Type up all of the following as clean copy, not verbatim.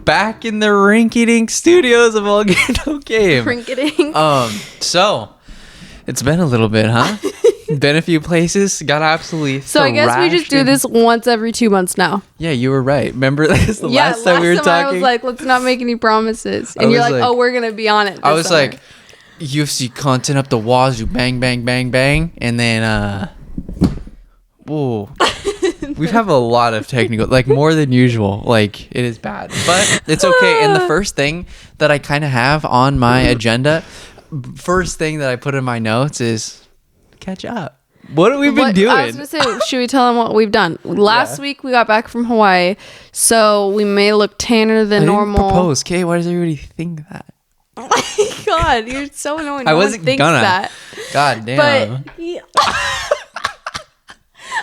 back in the rinky-dink studios of Volcano Game. Rinky-dink. So it's been a little bit, huh? Been a few places. Got absolutely So I guess we just do this once every 2 months now. Yeah, you were right. Remember this last time we were talking? I was like, let's not make any promises. And you're like, oh, we're going to be on it. I was like, UFC content up the wazoo, bang, bang, bang, bang. And then, whoa. We have a lot of technical, like more than usual. Like, it is bad. But it's okay. And the first thing that I kind of have on my agenda, first thing that I put in my notes is catch up. What have we been doing? I was going to say, should we tell them what we've done? Last week, we got back from Hawaii, so we may look tanner than normal. Propose, okay? Why does everybody think that? Oh my God, you're so annoying. I wasn't gonna. That. God damn.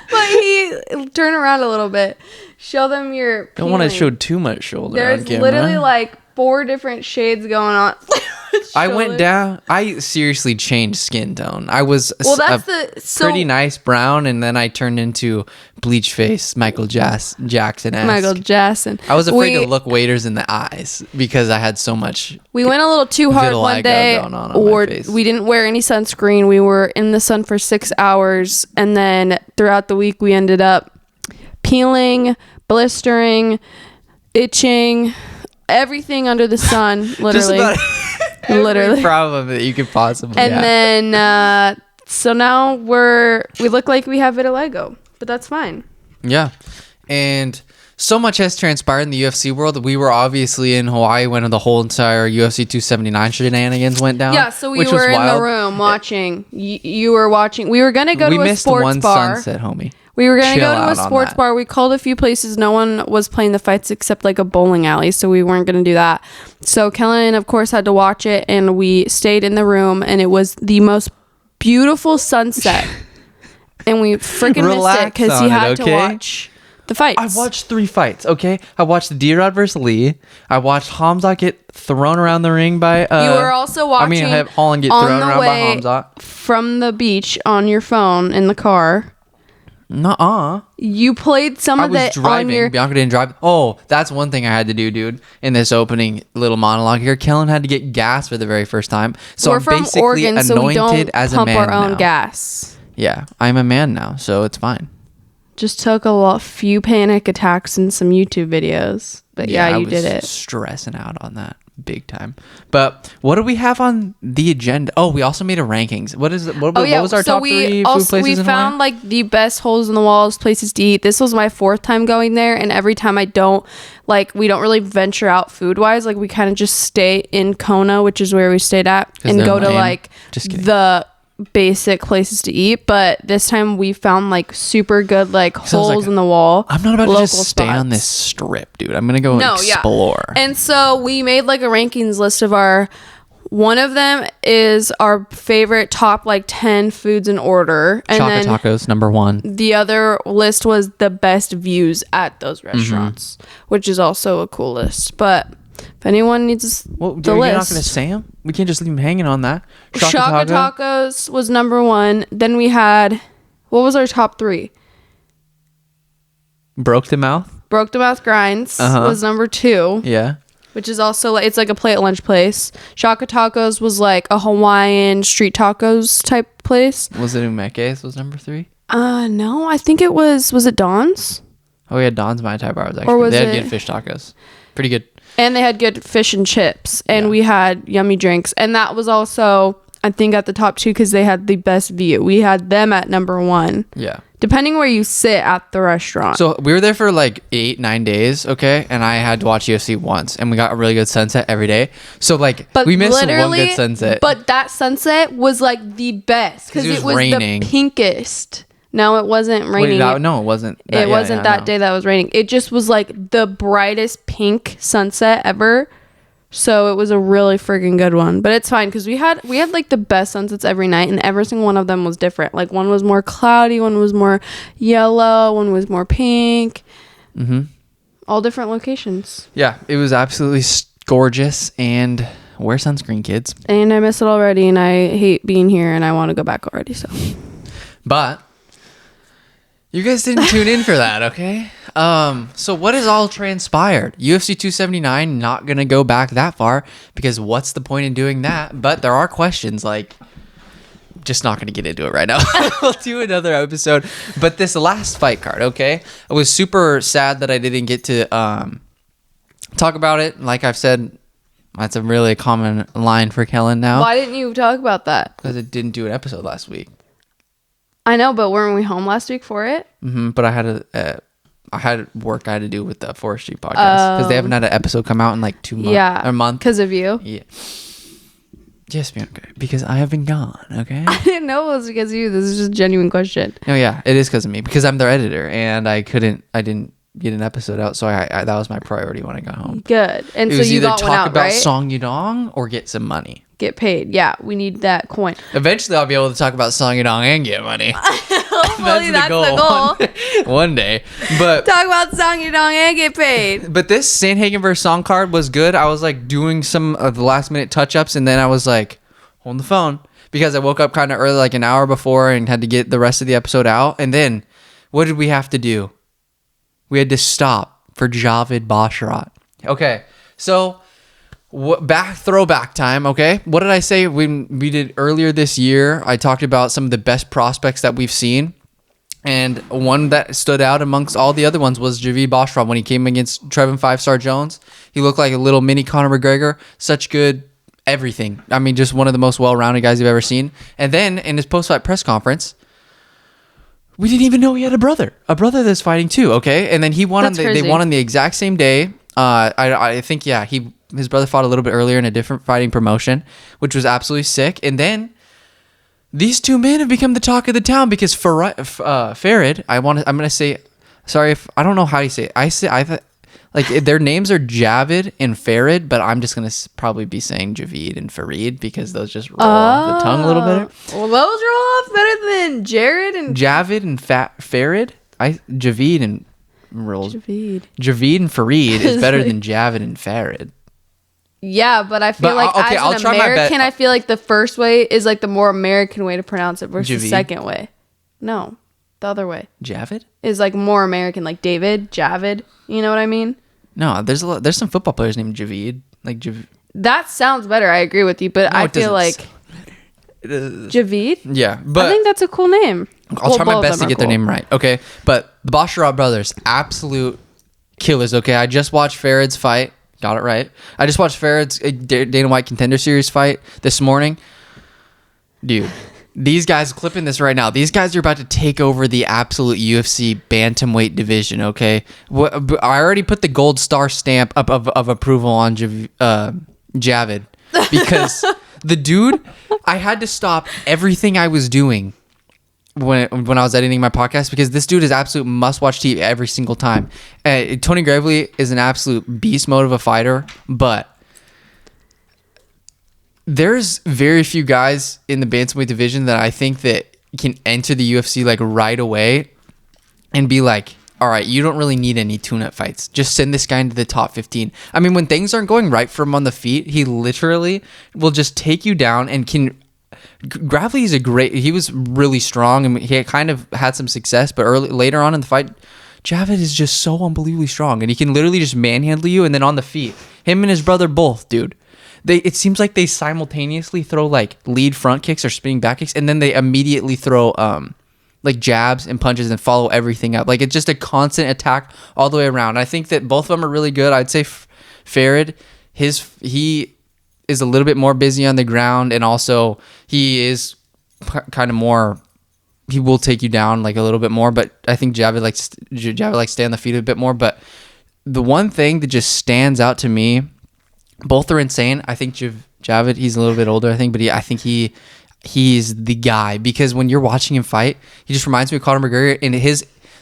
But he turn around a little bit. Show them your Don't want to show too much shoulder There's on camera. literally like 4 different shades going on. I went down. I seriously changed skin tone. I was pretty nice brown, and then I turned into bleach face Michael Jackson-esque. Michael Jackson. I was afraid to look waiters in the eyes because I had so much. We went a little too hard one day, or we didn't wear any sunscreen. We were in the sun for 6 hours, and then throughout the week we ended up peeling, blistering, itching, everything under the sun, literally. Literally problem that you could possibly and have. Then so now we look like we have vitiligo, but that's fine. Yeah. And so much has transpired in the UFC world. We were obviously in Hawaii when the whole entire UFC 279 shenanigans went down. Yeah, so we were in the room watching. You were watching. We were gonna go to a sports bar. We missed one sunset, homie. We were going to go to a sports bar. We called a few places. No one was playing the fights except like a bowling alley, so we weren't going to do that. So Kellan, of course, had to watch it, and we stayed in the room, and it was the most beautiful sunset. And we freaking missed it because he had to watch the fights. I watched 3 fights, okay? I watched the D-Rod versus Lee. I watched Hamzat get thrown around the ring by... you were also watching... I have Holland get thrown around by Hamzat. From the beach on your phone in the car... Nuh-uh. You played some of it on your... Bianca didn't drive. Oh, that's one thing I had to do, dude. In this opening little monologue here, Kellan had to get gas for the very first time. So we're I'm from basically Oregon, anointed so we don't as a pump man our own now. gas. Yeah, I'm a man now, so it's fine. Just took a few panic attacks and some YouTube videos. But yeah, you did it. I was stressing out on that big time. But what do we have on the agenda? Oh, we also made a rankings. What was our top 3 food places we found like the best holes in the walls places to eat. This was my 4th time going there, and every time we don't really venture out food wise. Like we kind of just stay in Kona, which is where we stayed at, and go to like the basic places to eat. But this time we found like super good like holes in the wall. I'm not about to just stay on this strip, dude. I'm gonna go explore. Yeah. And so we made like a rankings list of one of them is our favorite top like 10 foods in order, and Chocolate tacos number 1. The other list was the best views at those restaurants, which is also a cool list. But if anyone needs the list, you're not gonna say them. We can't just leave them hanging on that. Chocolate tacos was number 1. Then we had, what was our top 3? Broke the Mouth Grinds was number 2. Yeah. Which is also like, it's like a plate lunch place. Chocolate tacos was like a Hawaiian street tacos type place. Was it Umeke's was number 3? No, I think it was it Don's? Oh yeah, Don's my type bars actually. They had good fish tacos. Pretty good. And they had good fish and chips, and we had yummy drinks. And that was also, I think, at the top 2 because they had the best view. We had them at number 1. Yeah. Depending where you sit at the restaurant. So we were there for like 8-9 days, okay? And I had to watch UFC once, and we got a really good sunset every day. So like, we missed one good sunset. But that sunset was like the best because it was raining. The pinkest. No, it wasn't raining. No, it wasn't. It wasn't that day that was raining. It just was like the brightest pink sunset ever. So it was a really freaking good one. But it's fine because we had like the best sunsets every night, and every single one of them was different. Like one was more cloudy, one was more yellow, one was more pink. All different locations. Yeah, it was absolutely gorgeous. And wear sunscreen, kids. And I miss it already, and I hate being here, and I want to go back already. So, but you guys didn't tune in for that, okay? So what has all transpired? UFC 279 not gonna go back that far because what's the point in doing that? But there are questions like. Just not going to get into it right now. We'll do another episode. But this last fight card, okay? I was super sad that I didn't get to talk about it. Like I've said, that's a really common line for Kellan now. Why didn't you talk about that? Because it didn't do an episode last week. I know, but weren't we home last week for it? But I had work I had to do with the Forestry podcast because they haven't had an episode come out in like 2 months. Yeah, a month. Because of you. Yeah. Yes, Bianca. Because I have been gone. Okay. I didn't know it was because of you. This is just a genuine question. No, yeah, it is because of me. Because I'm their editor, and I didn't get an episode out, so I that was my priority when I got home. Good. And it so was you either got talk one out, about right? Song Yadong or get some money. Get paid. Yeah, we need that coin. Eventually, I'll be able to talk about Song Yadong and get money. Hopefully, that's the goal. One day, but talk about Song Yadong and get paid. But this Sandhagen versus Song card was good. I was like doing some of the last minute touch ups, and then I was like. On the phone because I woke up kind of early, like an hour before, and had to get the rest of the episode out. And then what did we have to do? We had to stop for Javid Basharat. Okay, so throwback time. Okay, what did I say when we did earlier this year? I talked about some of the best prospects that we've seen, and one that stood out amongst all the other ones was Javid Basharat when he came against Trevin 5-Star Jones. He looked like a little mini Conor McGregor. Such good. Everything. I mean, just one of the most well-rounded guys you've ever seen. And then in his post-fight press conference, we didn't even know he had a brother that's fighting too. Okay, and then he won. They won on the exact same day. I think his brother fought a little bit earlier in a different fighting promotion, which was absolutely sick. And then these two men have become the talk of the town because Farid. I'm gonna say, sorry if I don't know how you say it. Like their names are Javid and Farid, but I'm just gonna probably be saying Javid and Farid because those just roll off the tongue a little better. Well, those roll off better than Jared and Javid and Farid. Javid and rolls. Javid and Farid is better than Javid and Farid. Yeah, but I feel like as an American, I feel like the first way is like the more American way to pronounce it versus the second way. No, the other way. Javid is like more American, like David, Javid. You know what I mean? No, there's some football players named Javid. That sounds better. I agree with you, but I feel like Javid. Yeah, but I think that's a cool name. I'll try my best to get their name right. Okay, but the Basharat Brothers, absolute killers. Okay, I just watched Farid's fight. Got it right. I just watched Farid's Dana White Contender Series fight this morning. Dude. These guys, clipping this right now, these guys are about to take over the absolute UFC bantamweight division, okay? I already put the gold star stamp up of approval on Javid because the dude, I had to stop everything I was doing when I was editing my podcast because this dude is absolute must-watch TV every single time. Tony Gravely is an absolute beast mode of a fighter, but there's very few guys in the bantamweight division that I think that can enter the UFC like right away and be like, all right, you don't really need any tune-up fights. Just send this guy into the top 15. I mean, when things aren't going right for him on the feet, he literally will just take you down and can... Gravely is he was really strong and he kind of had some success, but later on in the fight, Javid is just so unbelievably strong and he can literally just manhandle you and then on the feet. Him and his brother both, dude. It seems like they simultaneously throw like lead front kicks or spinning back kicks, and then they immediately throw like jabs and punches and follow everything up. Like it's just a constant attack all the way around. I think that both of them are really good. I'd say Farid, he is a little bit more busy on the ground, and also he is kind of more. He will take you down like a little bit more, but I think Javid likes to stay on the feet a bit more. But the one thing that just stands out to me. Both are insane. I think Javid, he's a little bit older, I think, but I think he's the guy because when you're watching him fight, he just reminds me of Conor McGregor and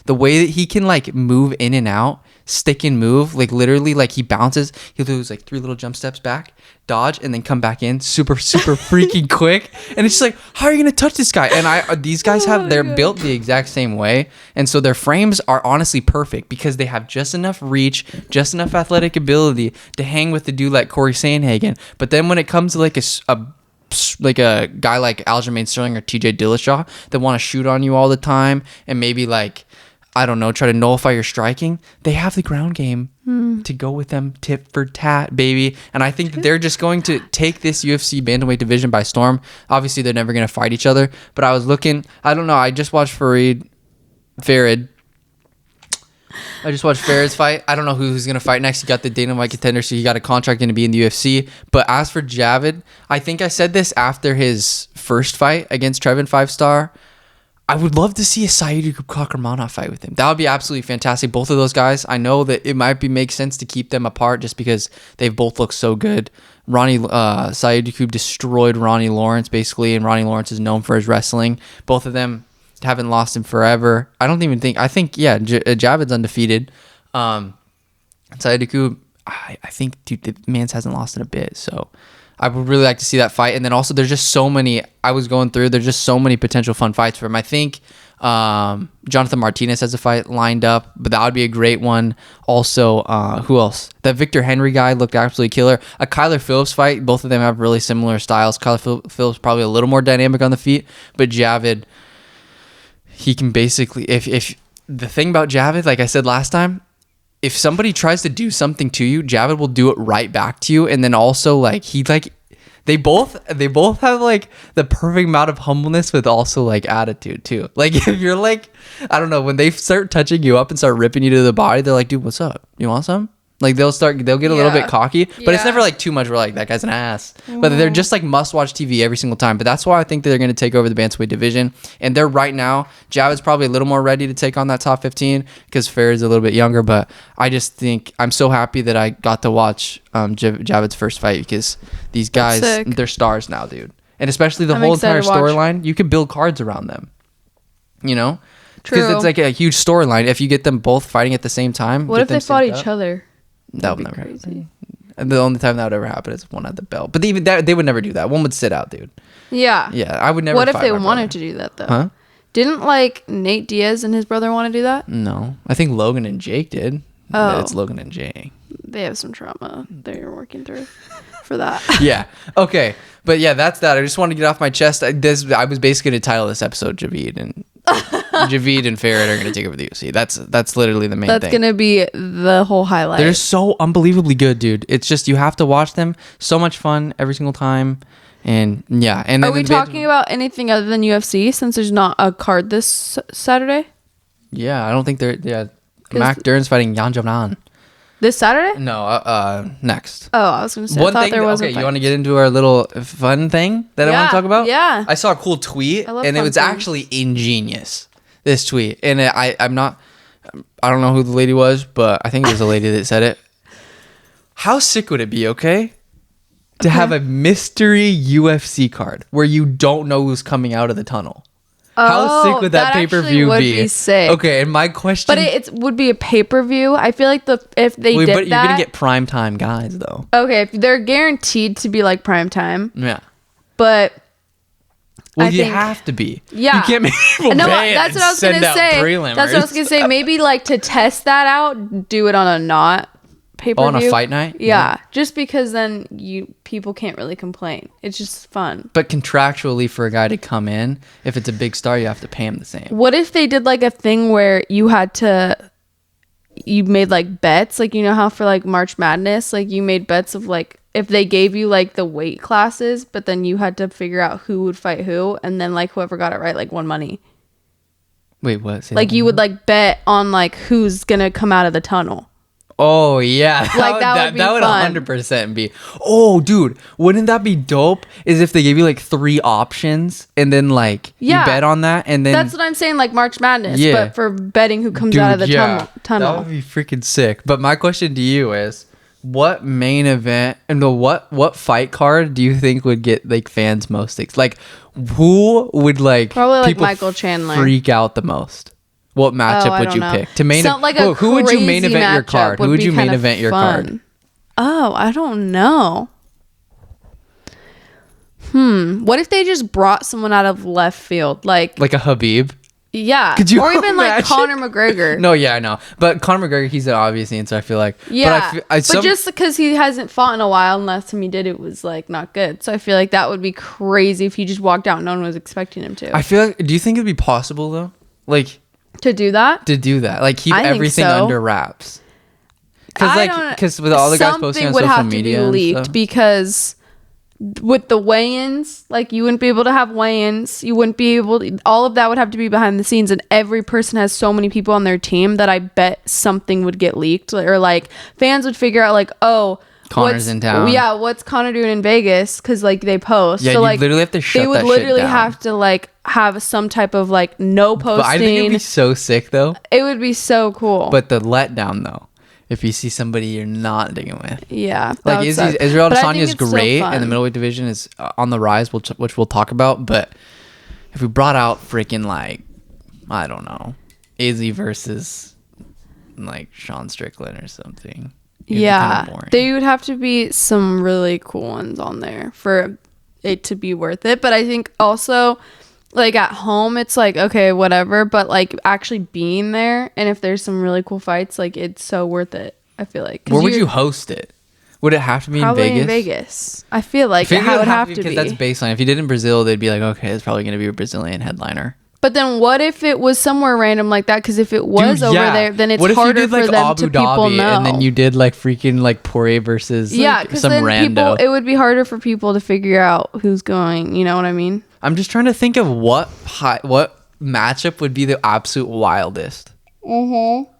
the way that he can like move in and out, stick and move, like literally like he bounces, he'll do like 3 little jump steps back, dodge, and then come back in super freaking quick. And it's just like, how are you gonna touch this guy? And these guys they're built the exact same way, and so their frames are honestly perfect because they have just enough reach, just enough athletic ability to hang with the dude like Corey Sandhagen. But then when it comes to like a guy like Aljamain Sterling or TJ Dillashaw that want to shoot on you all the time and maybe like I don't know, try to nullify your striking. They have the ground game to go with them tit for tat, baby. And I think that they're just going to take this UFC bantamweight division by storm. Obviously, they're never going to fight each other. But I was looking, I don't know, I just watched Farid. I just watched Farid's fight. I don't know who's going to fight next. He got the Dana White contender, so he got a contract going to be in the UFC. But as for Javid, I think I said this after his first fight against Trevin 5-star. I would love to see a Saeed Kakhramonov fight with him. That would be absolutely fantastic. Both of those guys, I know that it might make sense to keep them apart just because they both look so good. Saeed Yakub destroyed Ronnie Lawrence basically, and Ronnie Lawrence is known for his wrestling. Both of them haven't lost him forever. I think Javid's undefeated. Saeed Yakub, I think, dude, the man hasn't lost in a bit, so I would really like to see that fight. And then also there's just so many, there's just so many potential fun fights for him. I think Jonathan Martinez has a fight lined up, but that would be a great one. Also, who else? That Victor Henry guy looked absolutely killer. A Kyler Phillips fight. Both of them have really similar styles. Kyler Phillips probably a little more dynamic on the feet, but Javid, he can basically, if the thing about Javid, like I said last time, if somebody tries to do something to you, Javid will do it right back to you. And then also they both have like the perfect amount of humbleness with also like attitude too. Like if you're like, I don't know, when they start touching you up and start ripping you to the body, they're like, dude, what's up? You want some? Like they'll get a little bit cocky, but it's never like too much. We're like, that guy's an ass. But they're just like must-watch TV every single time. But that's why I think that they're going to take over the bantamweight division. And they're right now, Javid's probably a little more ready to take on that top 15 because Farid's a little bit younger. But I just think I'm so happy that I got to watch Javid's first fight because these guys, they're stars now, dude. And especially the whole entire storyline, you could build cards around them. You know? Because it's like a huge storyline. If you get them both fighting at the same time. What if they fought each other? That would never happen. And the only time that would ever happen is if one had the belt. But even that, they would never do that. One would sit out, dude. Yeah. Yeah, I would never. What if they wanted to do that though? Huh? Didn't like Nate Diaz and his brother want to do that? No, I think Logan and Jake did. Oh, it's Logan and Jake. They have some trauma they're working through for that. Yeah. Okay. But yeah, that's that. I just want to get off my chest. I was basically going to title this episode Javid and Farid are going to take over the UFC. That's literally the main thing. That's going to be the whole highlight. They're so unbelievably good, dude. It's just you have to watch them. So much fun every single time. And yeah. And are we talking about anything other than UFC since there's not a card this Saturday? Yeah, I don't think they're. Yeah, Mac Dern's fighting Yan Jabnan. This Saturday? No, next. Oh, I was going to say, I thought there was okay, you want to get into our little fun thing that I want to talk about? Yeah. I saw a cool tweet, and it was actually ingenious, this tweet. And I don't know who the lady was, but I think it was a lady that said it. How sick would it be, okay? To have a mystery UFC card where you don't know who's coming out of the tunnel. How sick would that pay-per-view be? Sick. Okay, and my question... But it would be a pay-per-view. I feel like if they did that... But you're going to get primetime guys, though. Okay, if they're guaranteed to be like primetime. Yeah. But... Well, you have to be. Yeah. You can't make people pay that's what I was going to say. That's what I was going to say. Maybe like to test that out, do it on a not pay-per-view. On a fight night? Yeah. Just because then people can't really complain. It's just fun. But contractually for a guy to come in, if it's a big star, you have to pay him the same. What if they did like a thing where you made like bets, like you know how for like March Madness, like you made bets of like if they gave you like the weight classes, but then you had to figure out who would fight who, and then like whoever got it right like won money. Wait, what? Like you would like bet on like who's gonna come out of the tunnel. Oh yeah, like that would 100% be. Oh dude, wouldn't that be dope? Is if they gave you like 3 options and then like you bet on that, and then that's what I'm saying, like March Madness, but for betting who comes out of the tunnel. That would be freaking sick. But my question to you is, what main event and what fight card do you think would get like fans most like who would like probably like Michael Chandler freak out the most? What matchup would you pick to main event? Who would you main event your card? Who would you main event your card? Oh, I don't know. What if they just brought someone out of left field, like a Habib? Yeah, or even like Conor McGregor. No, yeah, I know, but Conor McGregor, he's an obvious answer. I feel like, but just because he hasn't fought in a while, and last time he did, it was like not good. So I feel like that would be crazy if he just walked out and no one was expecting him to. I feel like, do you think it'd be possible though? Like, To do that? Like keep I think everything so. under wraps. Because with all the guys posting on something would social have to media be and leaked stuff. because with the weigh-ins, like you wouldn't be able to have weigh-ins. You wouldn't be able to, all of that would have to be behind the scenes, and every person has so many people on their team that I bet something would get leaked, or like fans would figure out like, oh, Connor's in town. Yeah, what's Connor doing in Vegas? Because like they post. Yeah, so you like literally have to shut they would that literally shit down. have to like have some type of like no posting. But I think it'd be so sick though. It would be so cool. But the letdown though, if you see somebody you're not digging with. Yeah. Like Israel Adesanya is great, and and the middleweight division is on the rise, which we'll talk about. But if we brought out freaking like, I don't know, Izzy versus like Sean Strickland or something. Yeah, there would have to be some really cool ones on there for it to be worth it. But I think also like at home it's like okay whatever, but like actually being there, and if there's some really cool fights, like it's so worth it. I feel like. Where would you host it? Would it have to be probably in Vegas? In Vegas. I feel like it would have to be, because that's baseline. If you did in Brazil, they'd be like, okay, it's probably going to be a Brazilian headliner. But then what if it was somewhere random like that? Because if it was over there, then it's harder for them to people know. And then you did like freaking like Poirier versus some then rando. It would be harder for people to figure out who's going. You know what I mean? I'm just trying to think of what matchup would be the absolute wildest. Mm-hmm.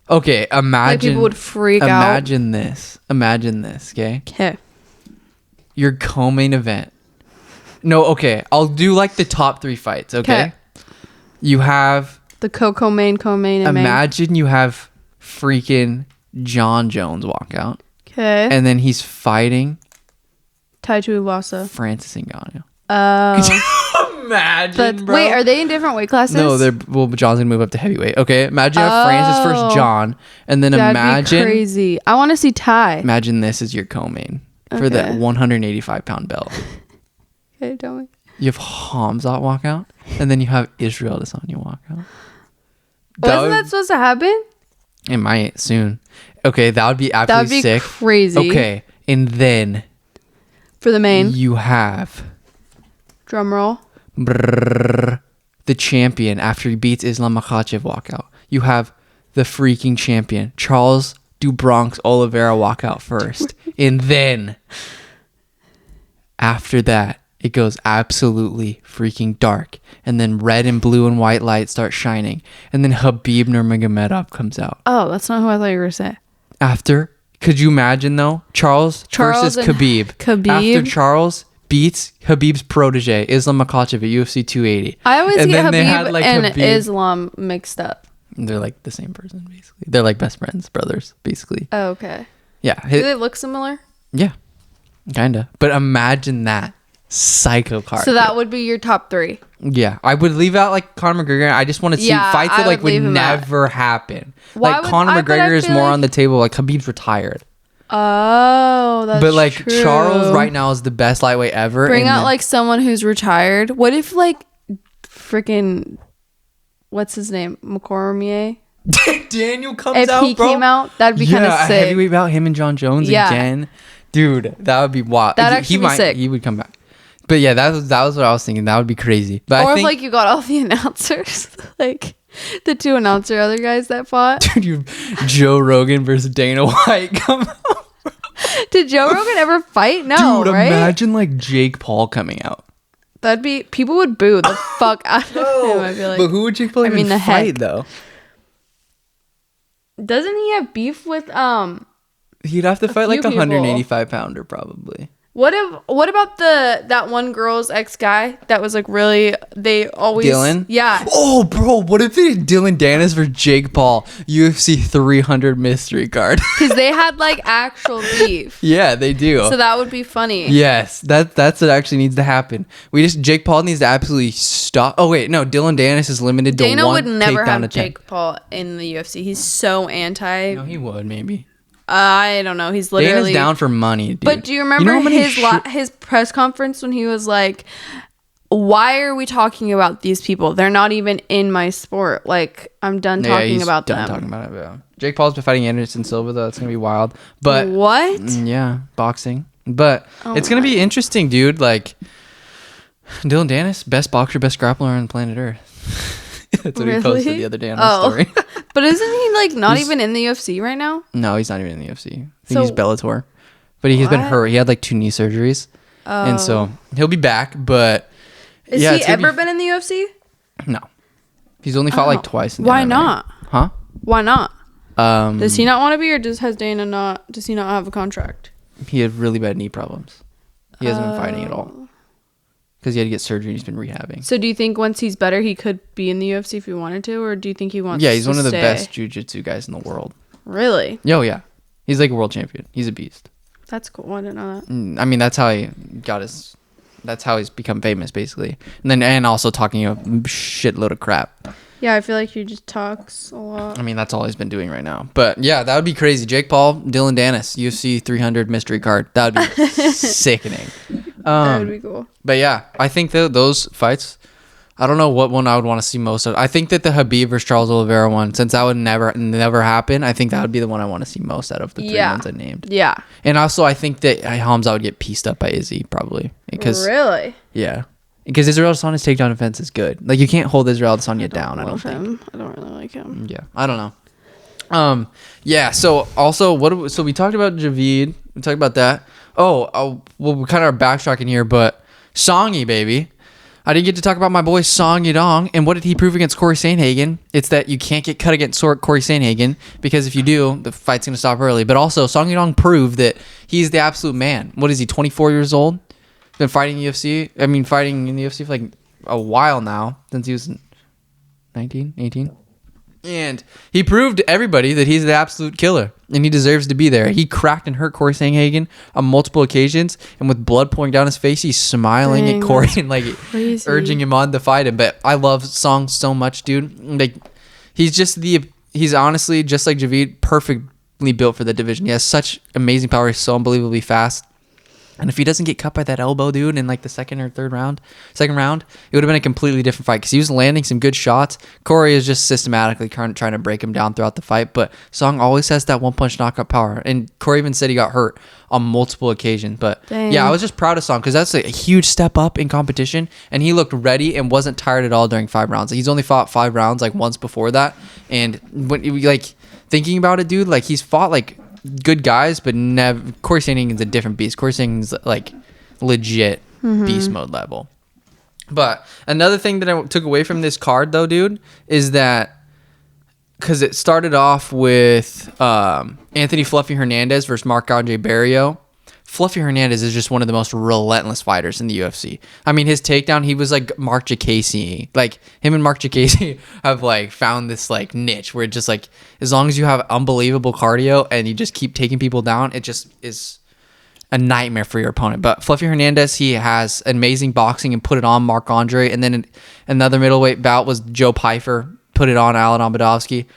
Okay, imagine like people would freak out. Imagine this, okay? Okay. Your co-main event. No, okay. I'll do like the top 3 fights, okay? You have the co-main, and imagine you have freaking John Jones walk out. Okay. And then he's fighting Tai Tuivasa. Francis Ngannou. Could you imagine, bro? Wait, are they in different weight classes? No, John's gonna move up to heavyweight. Okay, imagine you have Francis versus John, and then that'd be crazy. I want to see Tai. Imagine this is your co-main for that 185-pound belt. Okay, tell me. You have Hamzat walk out, and then you have Israel Adesanya walk out. Wasn't that supposed to happen? It might soon. Okay, that would be absolutely sick. Crazy. Okay, and then for the main, you have drum roll. The champion after he beats Islam Makhachev walk out. You have the freaking champion Charles do Bronx Oliveira walk out first, and then after that it goes absolutely freaking dark, and then red and blue and white lights start shining, and then Khabib Nurmagomedov comes out. Oh, that's not who I thought you were saying. After, could you imagine though? Charles versus Khabib. After Charles beats Khabib's protege Islam Makhachev at UFC 280. I always get Khabib and Islam mixed up. They're like the same person basically. They're like best friends, brothers basically. Oh, okay. Yeah. Do they look similar? Yeah, kinda. But imagine that psycho card. So that would be your top 3. Yeah, I would leave out like Conor McGregor. I just want to see fights that like would never happen. Like Conor McGregor is more on the table. Like Khabib's retired. Oh, that's true. But like true. Charles right now is the best lightweight ever. Bring out like someone who's retired. What if like freaking what's his name? McCormier? Daniel comes out, if he came out, that'd be kind of sick. A heavyweight bout, him and John Jones again. Dude, that would be wild. That'd actually be sick. He would come back. But yeah, that was what I was thinking. That would be crazy. But or if like you got all the announcers, like the 2 other guys that fought. Dude, you Joe Rogan versus Dana White come out. Did Joe Rogan ever fight? No, dude, right? Imagine like Jake Paul coming out. That'd be, people would boo the fuck out of him. I'd be like, but who would Jake Paul even fight though? Doesn't he have beef with He'd have to fight like a 185-pounder probably. What about that one girl's ex guy that was like really, they always Dylan? Yeah. Oh bro, what if they did Dylan Dennis for Jake Paul UFC 300 mystery card? Because they had like actual beef. Yeah, they do. So that would be funny. Yes, that's what actually needs to happen. Jake Paul needs to absolutely stop. Oh wait, no, Dylan Dennis is limited to one takedown attempt. Dana would never have Jake Paul in the UFC. He's so anti. No, he would maybe. I don't know. He's literally Dana's down for money, dude. But do you remember his press conference when he was like, "Why are we talking about these people? They're not even in my sport. Like, I'm done talking about them." Talking about it. Yeah. Jake Paul's been fighting Anderson Silva though. It's gonna be wild. But what? Yeah, boxing. But it's gonna be interesting, dude. Like Dylan Dennis, best boxer, best grappler on planet Earth. That's what he posted the other day on his story. But isn't he like not even in the UFC right now? No, he's not even in the UFC. I think he's Bellator. But he's been hurt. He had like 2 knee surgeries. And so he'll be back. But Is he ever been in the UFC? No. He's only fought like twice. Why not? Huh? Why not? Does he not want to be, or does he not have a contract? He had really bad knee problems. He hasn't been fighting at all. Because he had to get surgery and he's been rehabbing. So do you think once he's better, he could be in the UFC if he wanted to? Or do you think he wants to? Yeah, he's one of the best jiu-jitsu guys in the world. Really? Oh, yeah. He's like a world champion. He's a beast. That's cool. I didn't know that. I mean, that's how he got his... That's how he's become famous, basically. And also talking a shitload of crap. Yeah, I feel like he just talks a lot. I mean, that's all he's been doing right now. But yeah, that would be crazy. Jake Paul, Dylan Dennis, UFC 300 mystery card. That would be sickening. That would be cool. But yeah, I think that those fights, I don't know what one I would want to see most of. I think that the Khabib versus Charles Oliveira one, since that would never happen, I think that would be the one I want to see most out of the 3 ones I named. Yeah. And also, I think that Hamza would get pieced up by Izzy, probably. Really? Yeah. Because Israel Adesanya's takedown defense is good. Like, you can't hold Israel Adesanya down, I don't think. I don't really like him. Yeah, I don't know. Yeah, so also, so we talked about Javid. We talked about that. Well, we kind of are backtracking here, but Songy, baby. I didn't get to talk about my boy Song Yadong. And what did he prove against Corey Sandhagen? It's that you can't get cut against Corey Sandhagen, because if you do, the fight's going to stop early. But also, Song Yadong proved that he's the absolute man. What is he, 24 years old? Been fighting UFC. I mean, fighting in the UFC for like a while now, since he was 19, 18. And he proved to everybody that he's the absolute killer, and he deserves to be there. He cracked and hurt Corey Sandhagen on multiple occasions, and with blood pouring down his face, he's smiling at Corey and like urging him on to fight him. But I love Song so much, dude. Like, he's honestly, just like Javid, perfectly built for the division. He has such amazing power. He's so unbelievably fast. And if he doesn't get cut by that elbow, dude, in like the second round, it would have been a completely different fight, because he was landing some good shots. Corey is just systematically trying to break him down throughout the fight, but Song always has that one-punch knockout power. And Corey even said he got hurt on multiple occasions. But yeah, I was just proud of Song, because that's a huge step up in competition, and he looked ready and wasn't tired at all during 5 rounds. He's only fought 5 rounds like once before that, and when like thinking about it, dude, like he's fought like good guys, but never. Corey Sandhagen's a different beast. Corey Sandhagen's like legit beast mode level. But another thing that I took away from this card, though, dude, is that because it started off with Anthony Fluffy Hernandez versus Marc-Andre Barrio. Fluffy Hernandez is just one of the most relentless fighters in the UFC. I mean, his takedown, he was like Mark Jacasey. Like, him and Mark Jacasey have like found this like niche where it just like, as long as you have unbelievable cardio and you just keep taking people down, it just is a nightmare for your opponent. But Fluffy Hernandez, he has amazing boxing and put it on Marc-Andre. And then another middleweight bout was Joe Pyfer, put it on Alan Amedovski.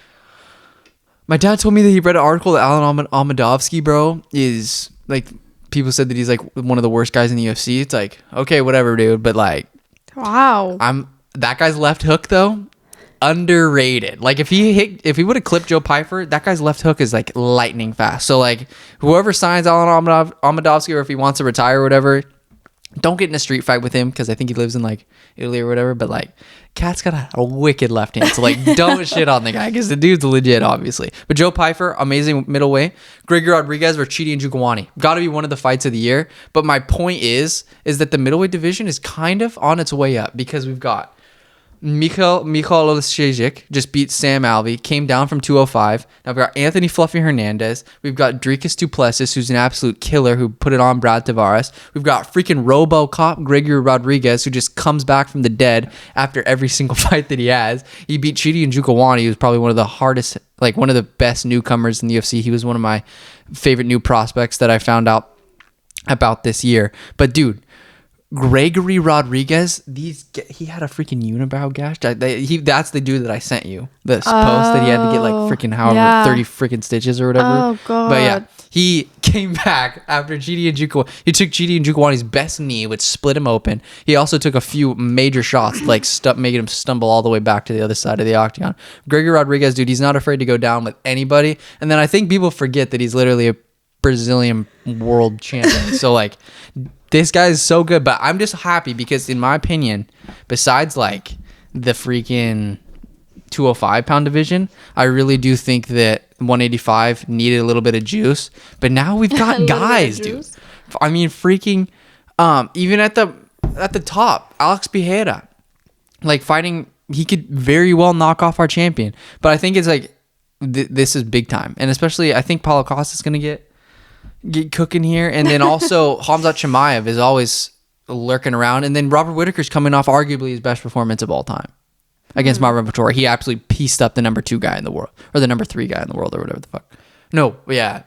My dad told me that he read an article that Alan Amedovski, bro, is like, people said that he's like one of the worst guys in the UFC. It's like, okay, whatever, dude. But like, wow, that guy's left hook though, underrated. Like if he would have clipped Joe Pyfer, that guy's left hook is like lightning fast. So like, whoever signs Alan Amedovski, or if he wants to retire or whatever, don't get in a street fight with him, because I think he lives in like Italy or whatever. But like, Cat's got a wicked left hand, so like, don't shit on the guy, because the dude's legit, obviously. But Joe Pyfer, amazing middleweight. Gregory Rodriguez versus Chidi Njokuani, got to be one of the fights of the year. But my point is that the middleweight division is kind of on its way up, because we've got Michal Oleksiejczuk just beat Sam Alvey, came down from 205. Now we've got Anthony Fluffy Hernandez. We've got Dricus du Plessis, who's an absolute killer, who put it on Brad Tavares. We've got freaking RoboCop Gregory Rodriguez, who just comes back from the dead after every single fight that he has. He beat Chidi Njokuani, who's probably one of the hardest, like one of the best newcomers in the UFC. He was one of my favorite new prospects that I found out about this year. But dude, Gregory Rodriguez, he had a freaking unibrow gash. That's the dude that I sent you. This post that he had to get like freaking 30 freaking stitches or whatever. Oh god. But yeah, he came back after Chidi Njokuani. He took Chidi Njokuani's best knee, which split him open. He also took a few major shots, like making him stumble all the way back to the other side of the octagon. Gregory Rodriguez, dude, he's not afraid to go down with anybody. And then I think people forget that he's literally a Brazilian world champion. So like, this guy is so good. But I'm just happy because, in my opinion, besides like the freaking 205-pound division. I really do think that 185 needed a little bit of juice, but now we've got guys, dude. I mean, freaking, even at the top, Alex Pereira, like fighting, he could very well knock off our champion. But I think it's like this is big time, and especially I think Paulo Costa's gonna get cooking here, and then also Khamzat Chimaev is always lurking around, and then Robert Whittaker's coming off arguably his best performance of all time against Marvin Vettori. He absolutely pieced up the number 2 guy in the world, or the number 3 guy in the world, or whatever the fuck. No, yeah.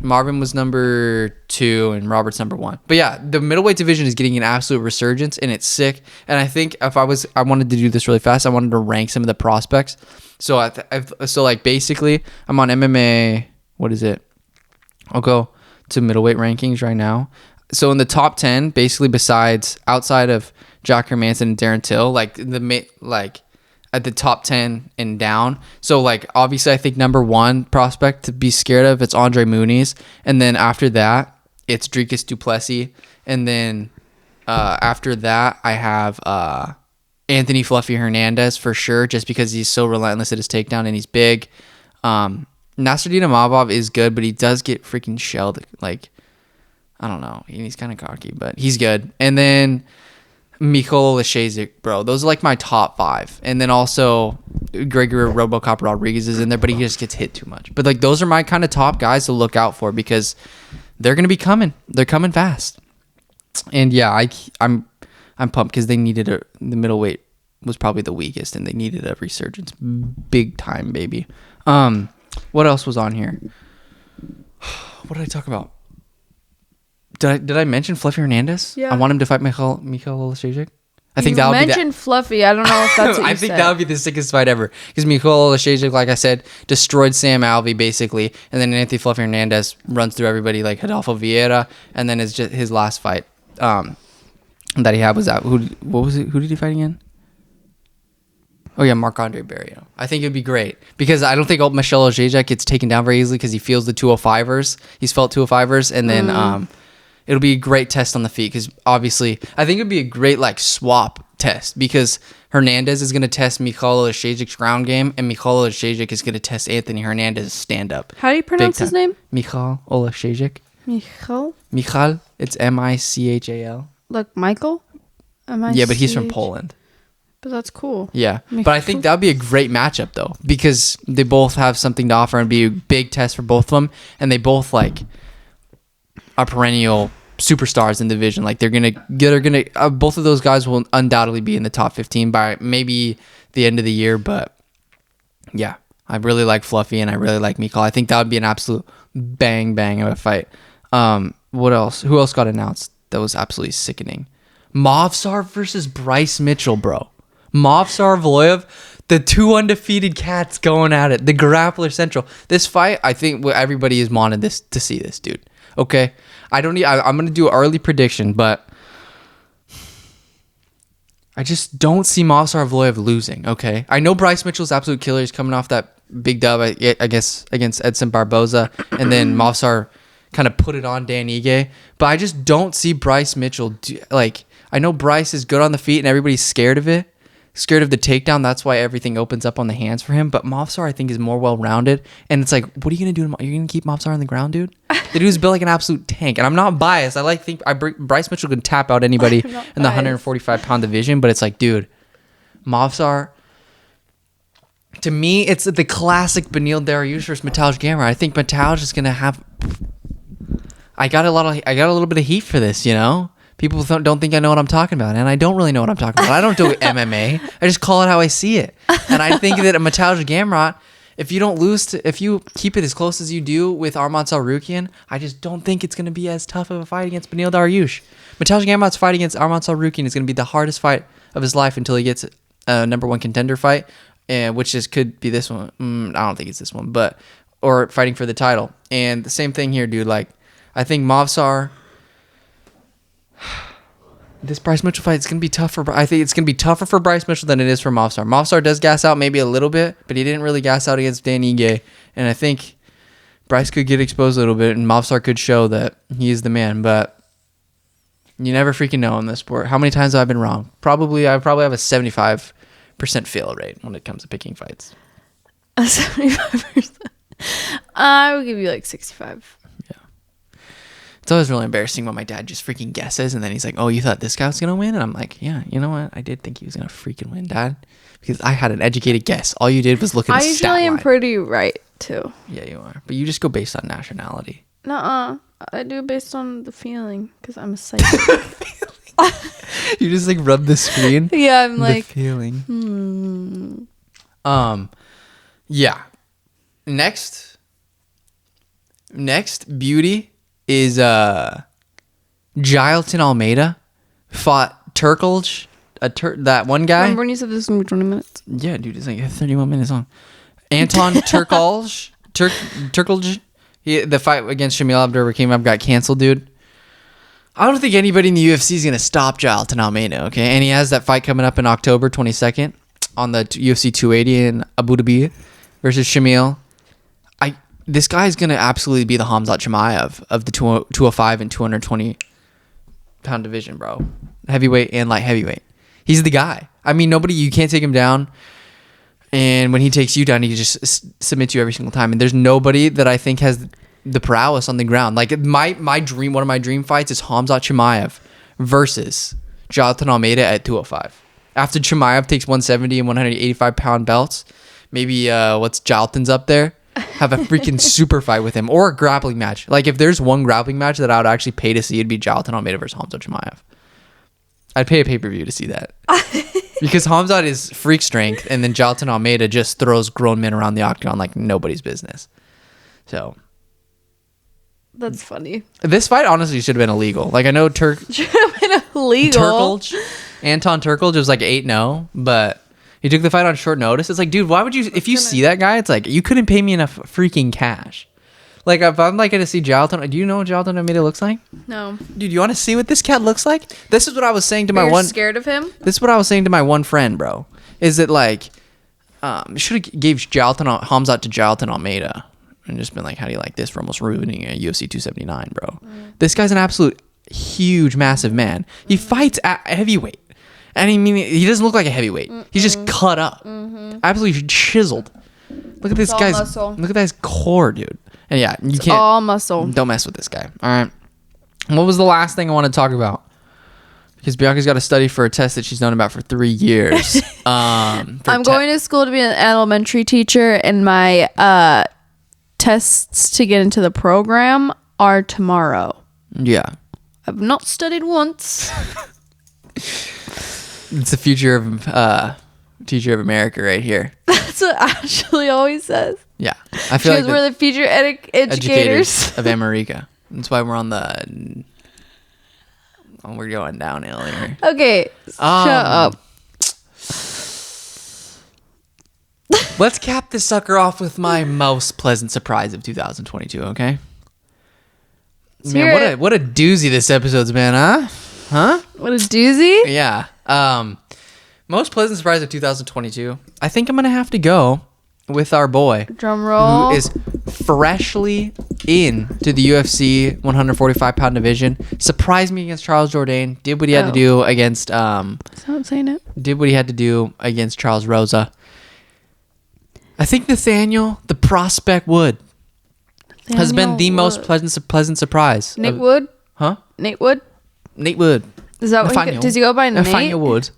Marvin was number 2 and Robert's number 1. But yeah, the middleweight division is getting an absolute resurgence, and it's sick. And I think if I wanted to do this really fast, I wanted to rank some of the prospects. So so like basically, I'm on MMA. What is it? I'll go to middleweight rankings right now. So in the top 10, basically besides outside of Jack Hermanson and Darren Till, like at the top 10 and down. So like obviously I think number 1 prospect to be scared of, it's Andre Muniz, and then after that it's Dricus du Plessis, and then after that I have Anthony Fluffy Hernandez for sure, just because he's so relentless at his takedown and he's big. Nasruddin Imavov is good, but he does get freaking shelled. Like, I don't know. He's kind of cocky, but he's good. And then Michal Oleksiejczuk, bro. Those are like my top 5. And then also Gregory Robocop Rodriguez is in there, but he just gets hit too much. But like those are my kind of top guys to look out for, because they're gonna be coming. They're coming fast. And yeah, I'm pumped because they needed the middleweight was probably the weakest, and they needed a resurgence, big time, baby. What else was on here? What did I talk about? Did I mention Fluffy Hernandez? Yeah. I want him to fight Michal Oleksiejczuk. I think that would be mentioned Fluffy. I don't know if that's what I you think said. that would be the sickest fight ever, because Michal Oleksiejczuk, like I said, destroyed Sam Alvey basically, and then Anthony Fluffy Hernandez runs through everybody like Adolfo Vieira, and then it's just his last fight that he had was that who did he fight again? Oh yeah, Marc-Andre Barrio. I think it'd be great, because I don't think Michal Oleksiejczuk gets taken down very easily, because he feels the 205ers. He's felt 205ers, and then it'll be a great test on the feet, because obviously I think it'd be a great like swap test, because Hernandez is going to test Michal Oleksiejczuk's ground game, and Michal Oleksiejczuk is going to test Anthony Hernandez's stand up. How do you pronounce his name? Michal Oleksiejczuk. Michal. It's Michal. Like Michael? Yeah, but he's from Poland. But that's cool. Yeah, but I think that would be a great matchup though, because they both have something to offer and be a big test for both of them, and they both like are perennial superstars in the division. Like they're gonna both of those guys will undoubtedly be in the top 15 by maybe the end of the year. But yeah, I really like Fluffy and I really like Michal. I think that would be an absolute bang of a fight. What else? Who else got announced that was absolutely sickening? Movsar versus Bryce Mitchell, bro. Movsar Evloev, the 2 undefeated cats going at it. The Grappler Central. This fight, I think everybody is wanted this to see this, dude. Okay, I'm gonna do an early prediction, but I just don't see Movsar Evloev losing. Okay, I know Bryce Mitchell's absolute killer. He's coming off that big dub, I guess, against Edson Barboza, and then Movsar kind of put it on Dan Ige, but I just don't see Bryce Mitchell I know Bryce is good on the feet and everybody's scared of it. Scared of the takedown. That's why everything opens up on the hands for him. But Movsar, I think, is more well-rounded. And it's like, what are you going to do? You're going to keep Movsar on the ground, dude? The dude's built like an absolute tank. And I'm not biased. Bryce Mitchell can tap out anybody in the 145-pound division. But it's like, dude, Movsar, to me, it's the classic Beneil Dariush versus Mateusz Gamrot. I think Mateusz is going to have... I got a little bit of heat for this, you know? People don't think I know what I'm talking about, and I don't really know what I'm talking about. I don't do MMA. I just call it how I see it. And I think that a Mateusz Gamrot, if you keep it as close as you do with Arman Tsarukyan, I just don't think it's going to be as tough of a fight against Beneil Dariush. Mateusz Gamrot's fight against Arman Tsarukyan is going to be the hardest fight of his life until he gets a number 1 contender fight, which could be this one. I don't think it's this one, or fighting for the title. And the same thing here, dude. Like, I think Movsar. This Bryce Mitchell fight is going to be tougher. I think it's going to be tougher for Bryce Mitchell than it is for Movsar. Movsar does gas out maybe a little bit, but he didn't really gas out against Dan Ige. And I think Bryce could get exposed a little bit, and Movsar could show that he is the man. But you never freaking know in this sport. How many times have I been wrong? I probably have a 75% percent fail rate when it comes to picking fights? 75%. I would give you like 65. Yeah. It's always really embarrassing when my dad just freaking guesses and then he's like, oh, you thought this guy was going to win? And I'm like, yeah, you know what? I did think he was going to freaking win, Dad. Because I had an educated guess. All you did was look at the stat line. I usually am pretty right, too. Yeah, you are. But you just go based on nationality. Nuh-uh. I do it based on the feeling because I'm a psychic. You just like rub the screen? Yeah, I'm like... The feeling. Yeah. Next beauty is Jailton Almeida fought Turkelj, that one guy. Remember when you said this was going to be 20 minutes? Yeah, dude, it's like 31 minutes long. Anton Turkelj. The fight against Shamil Abdurakhimov got canceled, dude. I don't think anybody in the UFC is going to stop Jailton Almeida, okay? And he has that fight coming up in October 22nd on the UFC 280 in Abu Dhabi versus Shamil. This guy is going to absolutely be the Khamzat Chimaev of the 205 and 220 pound division, bro. Heavyweight and light heavyweight. He's the guy. I mean, you can't take him down. And when he takes you down, he just submits you every single time. And there's nobody that I think has the prowess on the ground. Like one of my dream fights is Khamzat Chimaev versus Jailton Almeida at 205. After Chimaev takes 170 and 185 pound belts, maybe what's Jailton's up there? Have a freaking super fight with him or a grappling match. Like if there's one grappling match that I would actually pay to see, it'd be Jailton Almeida versus Khamzat Chimaev. I'd pay a pay-per-view to see that. Because Khamzat is freak strength and then Jailton Almeida just throws grown men around the octagon like nobody's business. So that's funny. This fight honestly should have been illegal. Like I know should have been illegal. Anton Turkelj was like 8-0, but he took the fight on short notice. It's like, dude, why would you? If you see that guy, it's like you couldn't pay me enough freaking cash. Like if I'm like going to see Jailton, do you know what Jailton Almeida looks like? No. Dude, you want to see what this cat looks like? This is what I was saying to my one. Scared of him? This is what I was saying to my one friend, bro. Is that like, should have gave Khamzat to Jailton Almeida and just been like, how do you like this for almost ruining a UFC 279, bro? This guy's an absolute huge, massive man. He fights at heavyweight. And I mean, he doesn't look like a heavyweight. He's just cut up. Absolutely chiseled. Look at this guy's muscle. Look at that core, dude. And yeah, you can't all muscle. Don't mess with this guy. All right. What was the last thing I want to talk about? Because Bianca's got to study for a test that she's known about for 3 years. I'm going to school to be an elementary teacher, and my tests to get into the program are tomorrow. Yeah. I've not studied once. It's the future of teacher of America right here. That's what Ashley always says. Yeah, I feel like we're the future educators of America. That's why we're on the. We're going downhill here. Okay, shut up. Let's cap this sucker off with my most pleasant surprise of 2022. Okay. Man, what a doozy this episode's been, huh? Huh? What a doozy. Yeah. Most pleasant surprise of 2022. I think I'm gonna have to go with our boy, drum roll, who is freshly into the UFC 145 pound division. Surprised me against Charles Jourdain. Did what he had to do against. Stop saying it. Did what he had to do against Charles Rosa. I think Nathaniel, the prospect Wood, has been the most pleasant surprise. Nate Wood? Huh? Nate Wood? Nate Wood. Is that what does he go by Nate? Nathaniel Wood.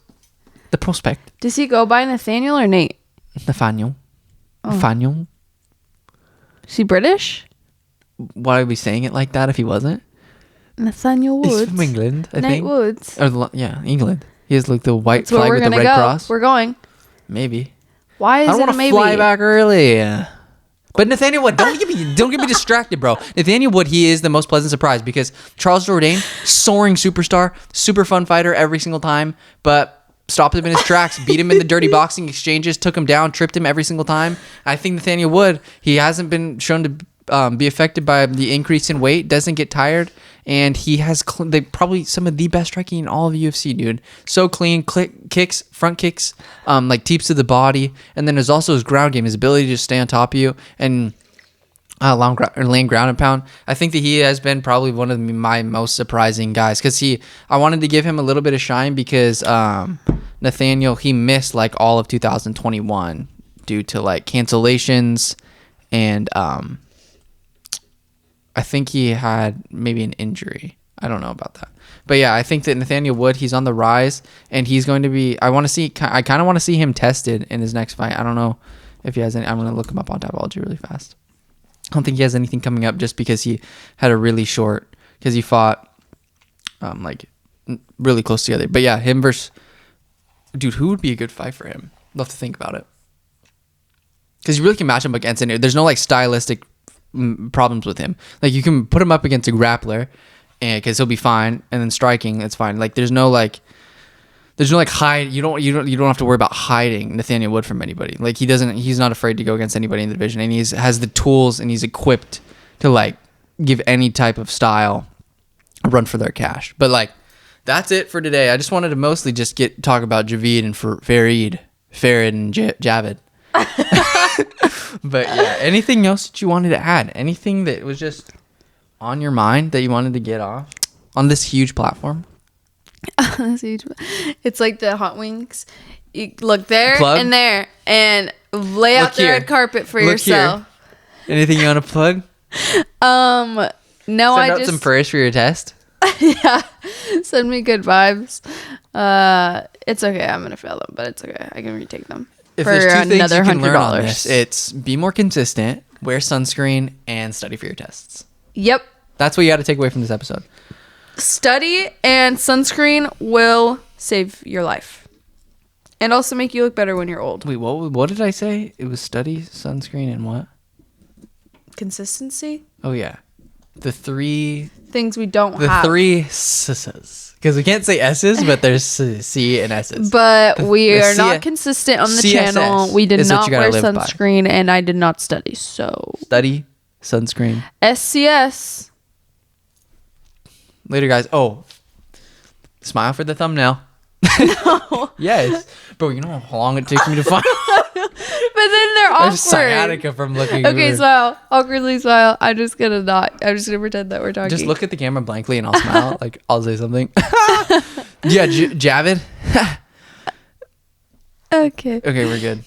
The prospect. Does he go by Nathaniel or Nate? Nathaniel. Oh. Nathaniel. Is he British? Why would we saying it like that if he wasn't? Nathaniel Woods. He's from England, I think. Nate Woods. Yeah, England. He has like the white flag with the red cross. We're going. Maybe. Why is it a maybe? I don't want to fly back early. But Nathaniel Wood, don't get me distracted, bro. Nathaniel Wood, he is the most pleasant surprise because Charles Jourdain, soaring superstar, super fun fighter every single time, but stopped him in his tracks, beat him in the dirty boxing exchanges, took him down, tripped him every single time. I think Nathaniel Wood, he hasn't been shown to be affected by the increase in weight, doesn't get tired, and he has probably some of the best striking in all of UFC, dude. So clean, kicks, front kicks, like teeps to the body, and then there's also his ground game, his ability to just stay on top of you. And Lane ground and pound. I think that he has been probably one of my most surprising guys because I wanted to give him a little bit of shine because Nathaniel, he missed like all of 2021 due to like cancellations and I think he had maybe an injury. I don't know about that. But yeah, I think that Nathaniel Wood, he's on the rise and he's going to be, I kind of want to see him tested in his next fight. I don't know if he has any. I'm going to look him up on Tapology really fast. I don't think he has anything coming up just because he had a really short, because he fought like really close together. But yeah, him versus, dude, who would be a good fight for him? Love to think about it. Because you really can match him against any. There's no like stylistic problems with him. Like you can put him up against a grappler, and because he'll be fine, and then striking, it's fine. Like there's no hide. You don't have to worry about hiding Nathaniel Wood from anybody. Like he's not afraid to go against anybody in the division, and has the tools and he's equipped to like give any type of style a run for their cash. But like that's it for today. I just wanted to mostly just talk about Javid and Farid and Javid. But yeah, anything else that you wanted to add? Anything that was just on your mind that you wanted to get off on this huge platform? It's like the hot wings. You look there Plug? and there and lay out the red carpet for yourself. Here. Anything you want to plug? No, Send out some prayers for your test. Yeah, send me good vibes. It's okay. I'm gonna fail them, but it's okay. I can retake them. If for there's two things you can learn on $100. this, it's be more consistent, wear sunscreen, and study for your tests. Yep. That's what you got to take away from this episode. Study and sunscreen will save your life. And also make you look better when you're old. Wait, what did I say? It was study, sunscreen, and what? Consistency? Oh, yeah. The three... things we don't the have. The three S's. Because we can't say S's, but there's C and S's. But we are not consistent on the channel. We did not wear sunscreen, and I did not study, so... Study, sunscreen. SCS. Later, guys. Oh, smile for the thumbnail. No. Yes. Bro, you know how long it takes me to find... But then they're awkward. There's sciatica from looking. Okay, smile. Awkwardly smile. I'm just gonna pretend that we're talking. Just look at the camera blankly and I'll smile. Like, I'll say something. Yeah, Javid. Okay. Okay, we're good.